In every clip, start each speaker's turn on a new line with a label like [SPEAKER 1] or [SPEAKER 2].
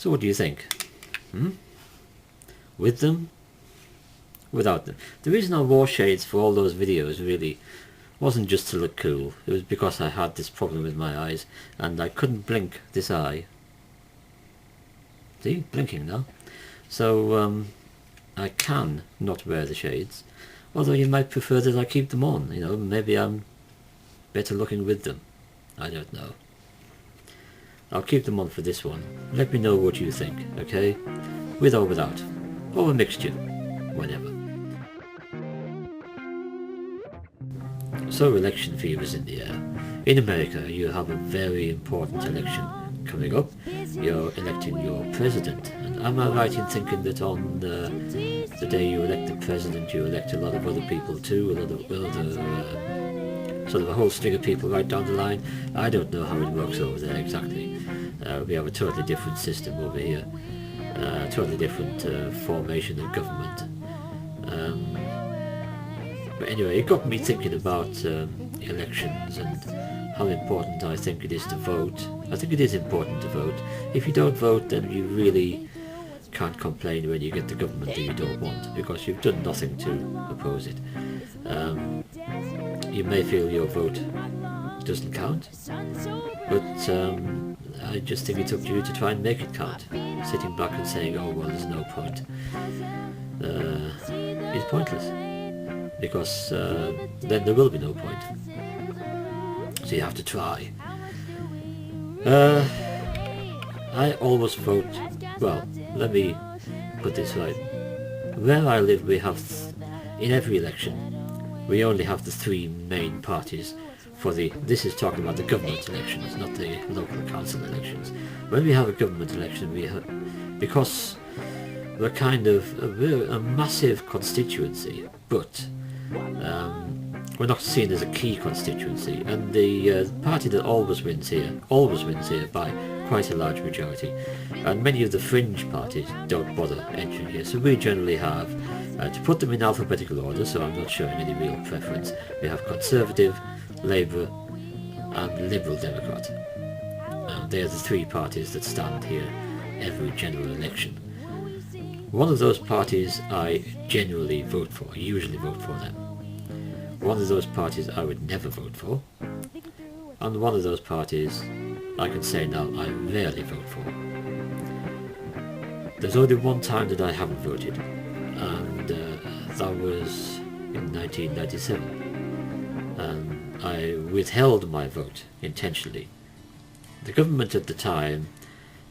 [SPEAKER 1] So what do you think? With them? Without them? The reason I wore shades for all those videos really wasn't just to look cool. It was because I had this problem with my eyes and I couldn't blink this eye. See? Blinking now. So I can not wear the shades. Although you might prefer that I keep them on. You know, maybe I'm better looking with them. I don't know. I'll keep them on for this one. Let me know what you think, okay? With or without. Or a mixture. Whatever. So election fever's in the air. In America you have a very important election coming up. You're electing your president. And am I right in thinking that on the day you elect the president you elect a lot of other people too? A lot of other... sort of a whole string of people right down the line. I don't know how it works over there exactly. We have a totally different system over here. Totally different formation of government. But anyway, it got me thinking about elections and how important I think it is to vote. I think it is important to vote. If you don't vote, then you really can't complain when you get the government that you don't want, because you've done nothing to oppose it. You may feel your vote doesn't count, but I just think it's up to you to try and make it count. Sitting back and saying, oh well, there's no point, is pointless, because then there will be no point. So you have to try. I always vote, well, let me put this right. Where I live we have, in every election, we only have the three main parties for this is talking about the government elections, not the local council elections. When we have a government election, we have, because we're kind of a massive constituency, but we're not seen as a key constituency, and the party that always wins here by quite a large majority, and many of the fringe parties don't bother entering here, so we generally have, to put them in alphabetical order, so I'm not showing any real preference, we have Conservative, Labour and Liberal Democrat. They're the three parties that stand here every general election. One of those parties I generally vote for, I usually vote for them. One of those parties I would never vote for, and one of those parties I can say now I rarely vote for. There's only one time that I haven't voted, and that was in 1997. I withheld my vote intentionally. The government at the time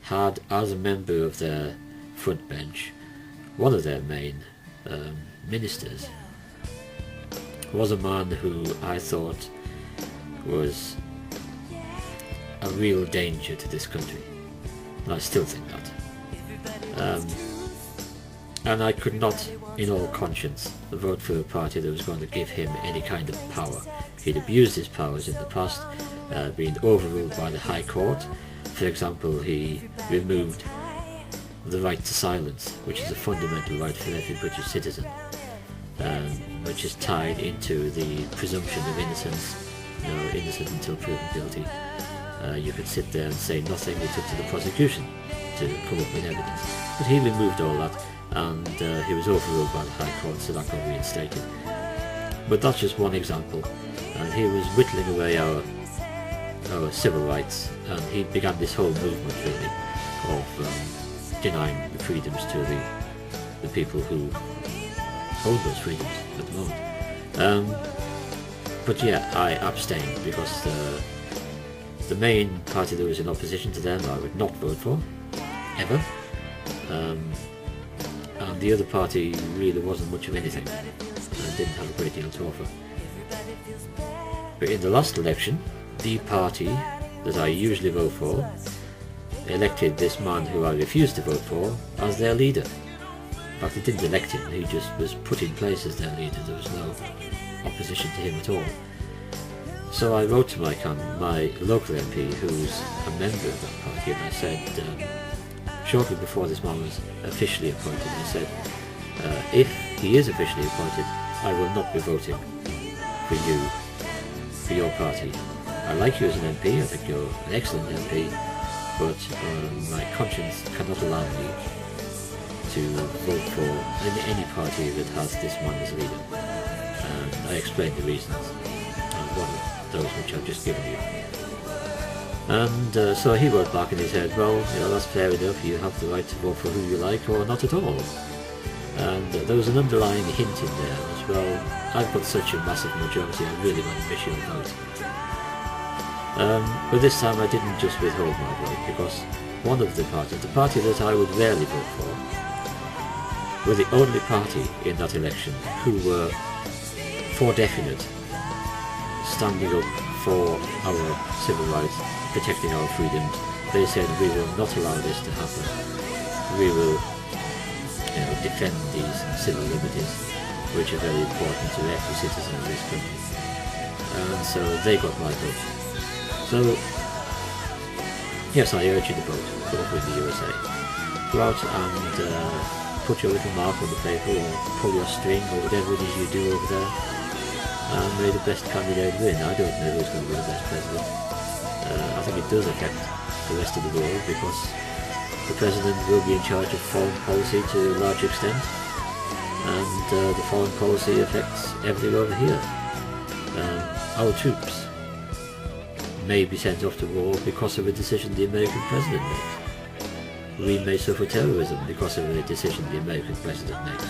[SPEAKER 1] had, as a member of their front bench, one of their main ministers was a man who I thought was a real danger to this country, and I still think that. And I could not, in all conscience, vote for a party that was going to give him any kind of power. He'd abused his powers in the past, been overruled by the High Court. For example, he removed the right to silence, which is a fundamental right for every British citizen, which is tied into the presumption of innocence, innocent until proven guilty. You could sit there and say nothing, it's up to the prosecution to come up with evidence. But he removed all that, and he was overruled by the High Court, so that got reinstated. But that's just one example, and he was whittling away our civil rights, and he began this whole movement really of denying the freedoms to the people who hold those freedoms at the moment. But yeah, I abstained because the main party that was in opposition to them I would not vote for, ever. And the other party really wasn't much of anything, and didn't have a great deal to offer. But in the last election, the party that I usually vote for elected this man who I refused to vote for as their leader. In fact, they didn't elect him, he just was put in place as their leader. There was no opposition to him at all. So I wrote to my local MP, who's a member of that party, and I said, shortly before this man was officially appointed, I said, if he is officially appointed, I will not be voting for you, for your party. I like you as an MP, I think you're an excellent MP, but my conscience cannot allow me to vote for any party that has this man as leader. And I explained the reasons, and one of those which I've just given you. And so he wrote back and he said, well, that's fair enough, you have the right to vote for who you like or not at all. And there was an underlying hint in there as well, I've got such a massive majority, I really want to miss your vote. But this time I didn't just withhold my vote, because one of the party that I would rarely vote for, were the only party in that election who were for definite standing up for our civil rights, protecting our freedoms. They said, we will not allow this to happen. We will defend these civil liberties, which are very important to every citizen of this country. And so they got my vote. So, yes, I urge you to vote for the USA. Go out and put your little mark on the paper, or pull your string, or whatever it is you do over there, and may the best candidate win. I don't know who's going to be the best president. I think it does affect the rest of the world, because the president will be in charge of foreign policy to a large extent, and the foreign policy affects everything over here. Our troops may be sent off to war because of a decision the American president makes. We may suffer terrorism because of a decision the American president makes.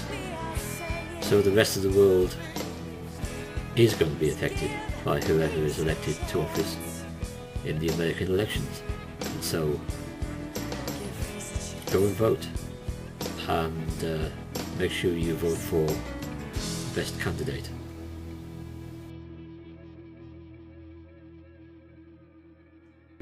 [SPEAKER 1] So the rest of the world is going to be affected by whoever is elected to office in the American elections. And so go and vote, and make sure you vote for the best candidate.